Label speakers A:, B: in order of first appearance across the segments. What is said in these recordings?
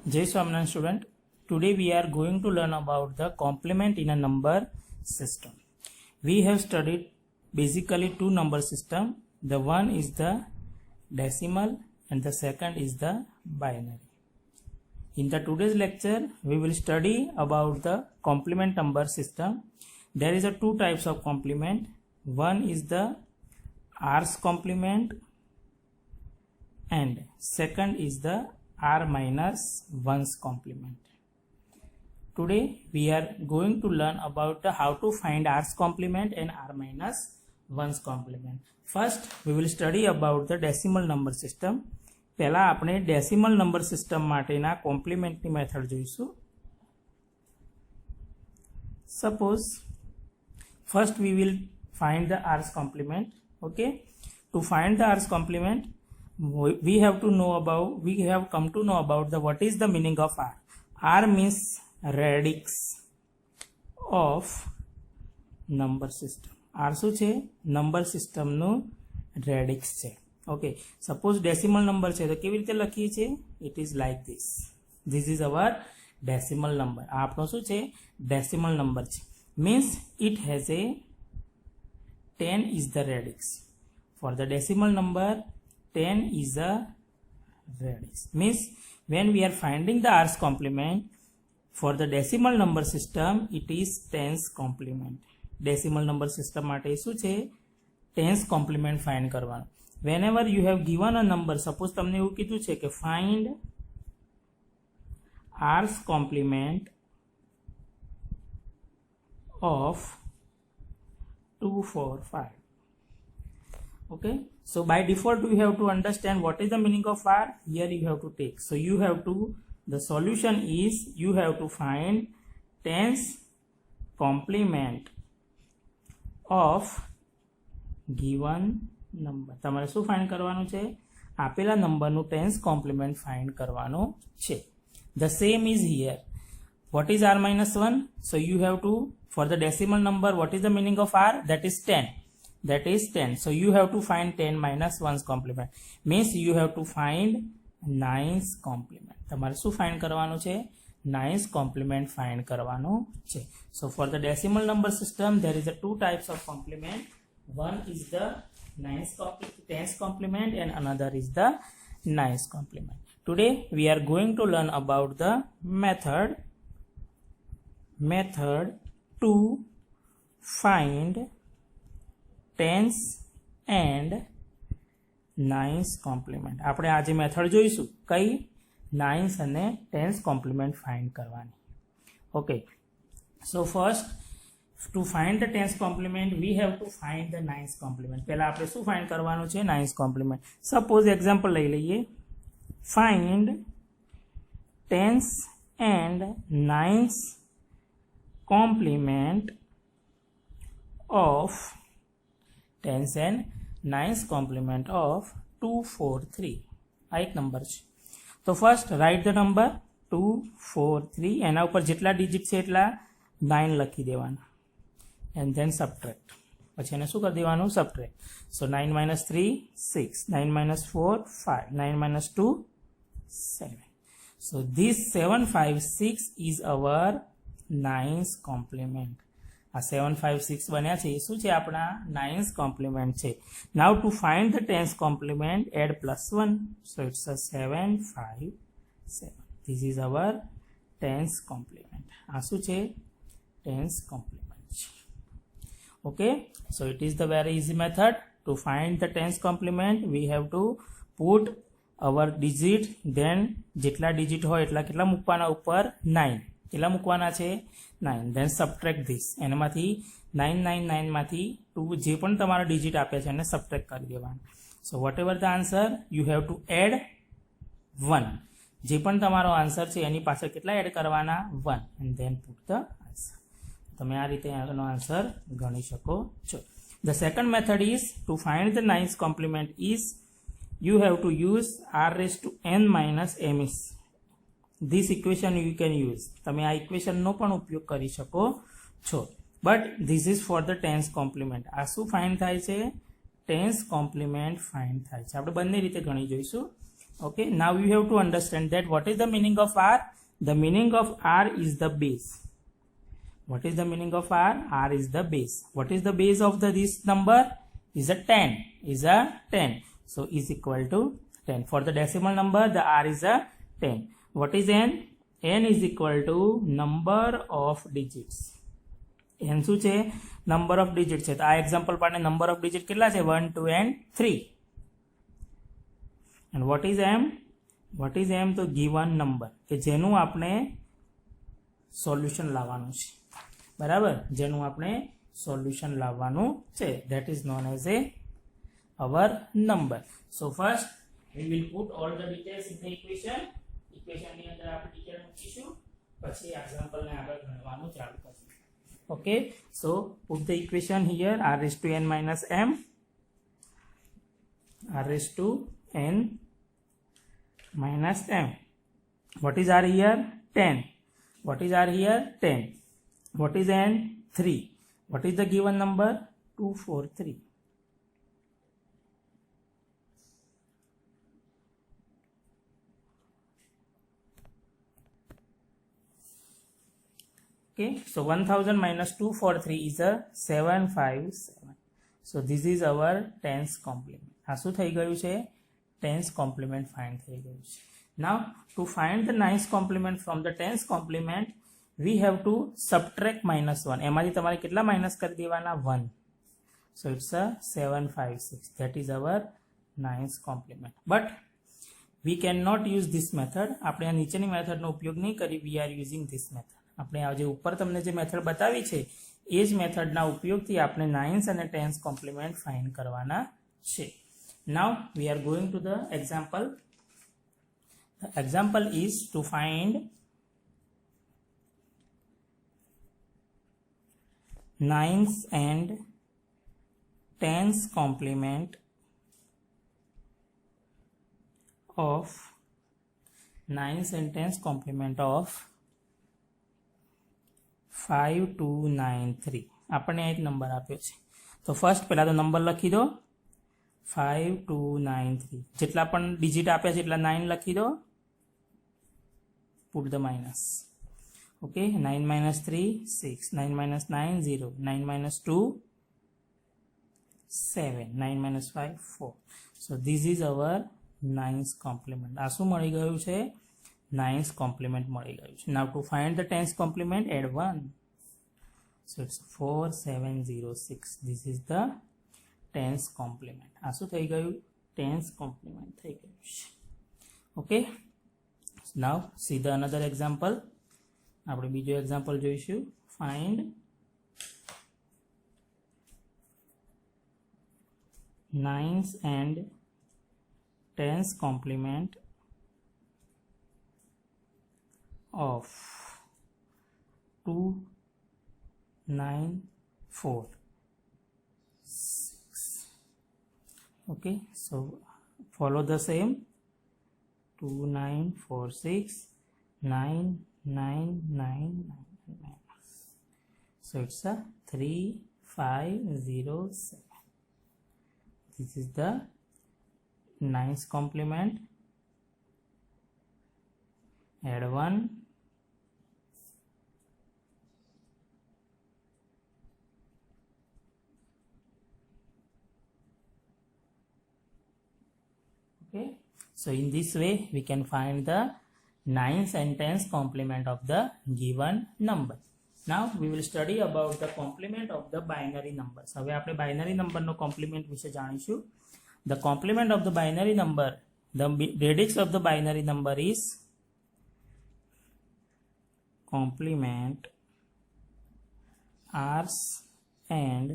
A: Jai Swaminarayan student. Today we are going to learn about the complement in a number system. We have studied basically two number system. The one is the decimal and the second is the binary. In the today's lecture we will study about the complement number system. There is a two types of complement. One is the R's complement and second is the R minus 1's complement. Today we are going to learn about how to find R's complement and R minus 1's complement. First we will study about the decimal number system. પહેલા આપણે decimal number system માટેના કોમ્પ્લિમેન્ટની method જોઈશું. Suppose first we will find the R's complement. Okay, to find the R's complement we have come to know about the what is the meaning of R. R means radix of number system. R શું છે? Number સિસ્ટમનું રેડિક્સ છે. Okay, suppose decimal number છે તો કેવી રીતે લખીએ છીએ? It is like this is our decimal number. આ આપણો શું છે? ડેસિમલ નંબર છે. Means it has a 10 is the radix. For the decimal number 10 is the radix. Means when we are finding the R's complement for the decimal number system it is 10's complement. Decimal number system માટે શું છે? 10's complement find કરવાનો. Whenever you have given a number, suppose તમને એવું કીધું છે કે find R's complement of 2, 4, 5. Okay, so by default you have to understand what is the meaning of R. Here you have to take, so you have to, the solution is you have to find 10's complement of given number. તમારે શું find કરવાનું છે? આપેલા નંબરનું 10's complement find કરવાનો છે. The same is here. What is R minus 1? So you have to, for the decimal number, what is the meaning of R? That is 10. That is 10. So you have to find 10 minus 1's complement. Means you have to find 9's complement. તમારે શું find કરવાનું છે? 9's complement find કરવાનું છે. So for the decimal number system there is a two types of complement. One is the 10's complement and another is the 9's complement. Today we are going to learn about the method to find 10's and 9's complement. આપણે આજે method જોઈશું કઈ? 9's અને 10's complement find કરવાની. Okay, so first to find the 10's complement we have to find the 9's complement. પહેલા આપણે શું find કરવાનું છે? 9's complement. Suppose example લઈ લઈએ. Find 10's and 9's complement of 10's and 9's complement of 2, 4, 3. આ એક number છે. તો ફર્સ્ટ રાઇટ ધ નંબર 2, 4, 3. એના ઉપર જેટલા ડિજિટ છે એટલા 9 લખી દેવાના and then subtract. પછી એને શું કરી દેવાનું? subtract. So 9 minus 3 6, 9 minus 4 5, 9 minus 2 7. So this 7, 5, 6 is our 9's complement. આ 7, 5, 6 બન્યા છે એ શું છે? આપણા 9's complement છે. Now to find the 10's complement add plus 1. So it's a 7, 5, 7. This is our 10's complement. આ શું છે? 10's complement. Okay, so it is the very easy method to find the 10's complement. We have to put our digit, then જેટલા digit હોય એટલા કેટલા મૂકવાના ઉપર? 9. કેટલા મૂકવાના છે? 9. then subtract this. એનામાંથી 999 માંથી 2 જે પણ તમારા digit આપ્યા છે એને subtract કરી દેવાના. so whatever the answer you have to add 1. જે પણ તમારો આન્સર છે એની પાછળ કેટલા એડ કરવાના? 1 and then put the answer. તમે આ રીતે આનો આન્સર ગણી શકો છો. The second method is to find the 9's complement is you have to use r raised to n minus m is. This equation you can use. તમે આ ઇક્વેશનનો પણ ઉપયોગ કરી શકો છો. But this is for the 10's complement. આ શું find થાય છે? 10's complement ફાઇન્ડ થાય છે. આપણે બંને રીતે ગણી જોઈશું. Okay, now you have to understand that what is the meaning of R? The meaning of R is the base. What is the meaning of R? R is the base. What is the base of this number? Is a 10. Is a 10. So is equal to 10. For the decimal number, the R is a 10. What is N? N is equal to number of digits. N શું છે? Number of digits છે. તો આ example પાડે number of digits કેટલા છે? 1, 2 and 3. And what is M? What is M? તો given number કે જેનું આપણે સોલ્યુશન લાવવાનું છે. બરાબર, જેનું આપણે સોલ્યુશન લાવવાનું છે. That is known as our number. So first we will put all the details in the equation. Equation ની અંદર આપણે ડિટેલ મૂકીશું, પછી એક્ઝામ્પલ ને આગળ ગણવાનું ચાલુ કરીશું. Okay, so put the equation here. R raised to n minus m, R raised to n minus m. What is R here? 10. What is R here? 10. What is n? 3. What is the given number? 243. Okay, so 1000 minus 243 is a 757. So this is our tens complement. આ શું થઈ ગયું છે? Tens complement find થઈ ગયું છે. Now to find the nines complement from the tens complement, we have to subtract -1. એમાંથી તમારે કેટલા માઇનસ કરી દેવાના? 1. So it's a 756. That is our nines complement. But we cannot use this method. આપણે આ નીચેની મેથડનો ઉપયોગ નહીં કરી. We are using this method. આપણે આ જે ઉપર તમને જે મેથડ બતાવી છે એ જ મેથડના ઉપયોગથી આપણે નાઇન્સ અને ટેન્સ કોમ્પ્લિમેન્ટ ફાઇન્ડ કરવાના છે. Now we are going to the example. The example is to find nines and tens complement of nines and tens complement of 5293. આપણને એક નંબર આપ્યો છે. તો ફર્સ્ટ પહેલા તો નંબર લખી દો 5293. જેટલા પણ ડિજિટ આપ્યા છે એટલા 9 લખી દો. Put the minus. Okay, 9 minus 3 6, 9 minus 9 0, 9 minus 2 7, 9 minus 5 4. So this is our nines complement. આ શું મળી ગયું છે? Nines complement મળી ગયું છે. Now to find the tens complement, add 1. So it's 4706. This is the tens complement. આ શું થઈ ગયું? Tens complement થઈ ગયું છે. Okay, so now see the another example. આપણે બીજો એક્ઝામ્પલ જોઈશું. Find nines and tens complement of 2946. Okay, so follow the same. 2946 99999. So it's a 3507. This is the nines complement. Add 1. Okay, so in this way we can find the nines and tens complement of the given number. Now we will study about the complement of the binary numbers. હવે આપણે binary number નો complement વિશે જાણીશું. The complement of the binary number, the radix of the binary number is complement r's and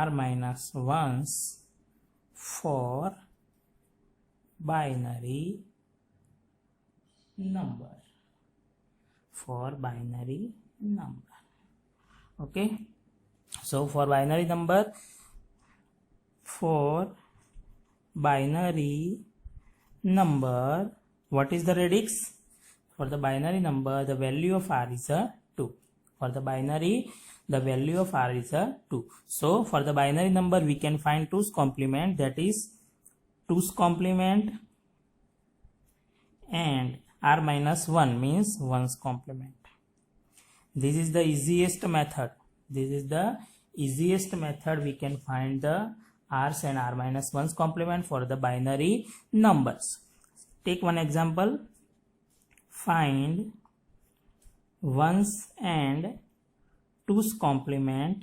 A: r minus 1s for binary number. For binary number. Okay, so for binary number, for binary number, what is the radix? For the binary number, the value of r is a 2. For the binary, the value of r is a 2. So for the binary number we can find 2's complement, that is 2's complement and r minus 1 means 1's complement. This is the easiest method. This is the easiest method we can find the r's and r minus 1's complement for the binary numbers. Take one example. Find 1's and 2's complement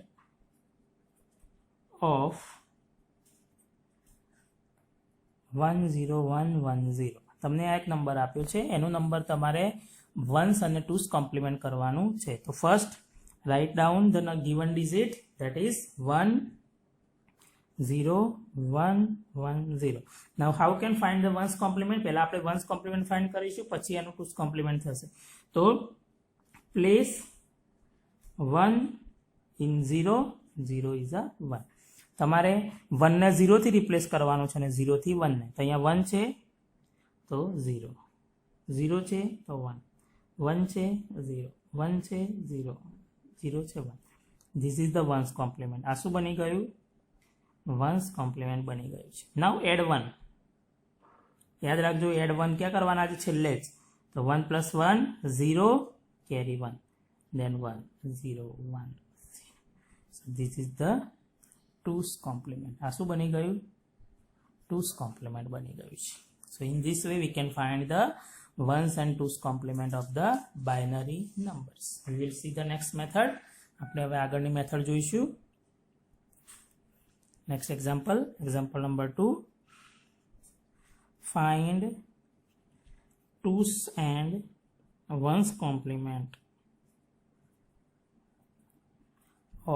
A: of 10110. તમને આ એક number આપ્યો છે, એનો number તમારે 1's અને 2's compliment કરવાનું છે. તો first write down the given digit, that is 10110. Now how can find the 1's compliment? પહેલા આપણે 1's કોમ્પ્લિમેન્ટ ફાઇન્ડ કરીશું, પછી એનું 2's કોમ્પ્લિમેન્ટ થશે. તો પ્લેસ 1 ઇન 0, 0 ઇઝ અ 1. તમારે 1 ને 0 થી રિપ્લેસ કરવાનું છે અને 0 થી 1 ને. તો અહીંયા 1 છે તો 0, 0 છે તો 1, 1 છે 0, 1 છે 0, 0 છે 1. This is the 1's compliment. આ શું બની ગયું? 1's કોમ્પ્લિમેન્ટ બની ગયું છે. નાઉ એડ 1. યાદ રાખજો, એડ 1 ક્યાં કરવાના છે? છેલ્લે જ. તો 1 + 1 0, કેરી 1, then 1 0 1 0. So this is the 2's complement. આ શું બની ગયું? 2's complement બની ગયું છે. So in this way we can find the 1's and 2's complement of the binary numbers. We will see the next method. આપણે હવે આગળની મેથડ જોઈશું. Next example, example number 2. Find 2's and 1's complement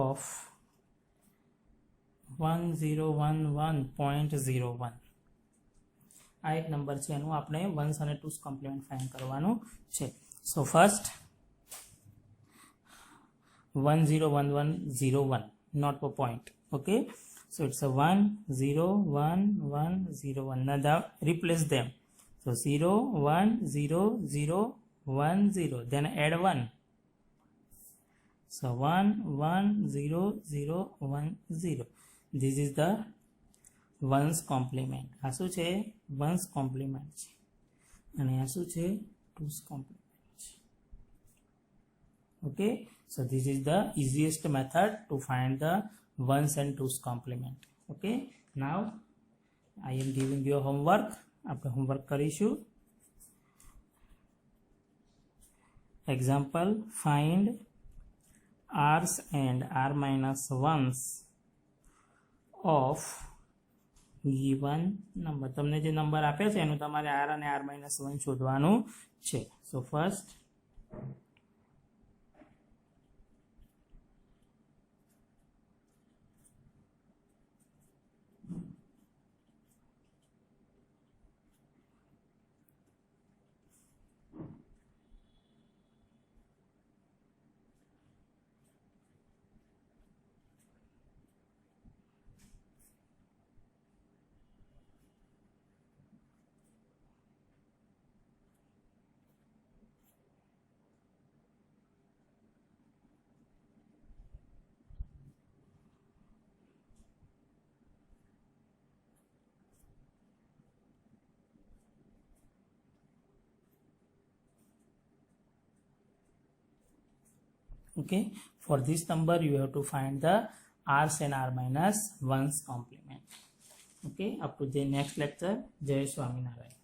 A: of 1011.01. આ એક number છે, એનું આપણે 1's અને 2's કોમ્પ્લિમેન્ટ ફાઇન્ડ કરવાનું છે. So first 101101, not for point. Okay, so it's a 101101. Now replace them. So 0 1 0 0 1 0, then add 1. So 1 1 0 0 1 0. This is the 1's complement. આ શું છે? 1's complement છે. અને આ શું છે? 2's complement છે. Okay, so this is the easiest method to find the 1's and 2's complement. Okay, now I am giving you a homework. આપણે હોમવર્ક કરીશું. Example, find r's and r minus 1's of given number. તમને જે number આપે છે એનું તમારે r અને r minus 1 શોધવાનું છે. So first okay, for this number you have to find the r's and r minus 1's complement. Okay, up to the next lecture. Jai Swaminarayan.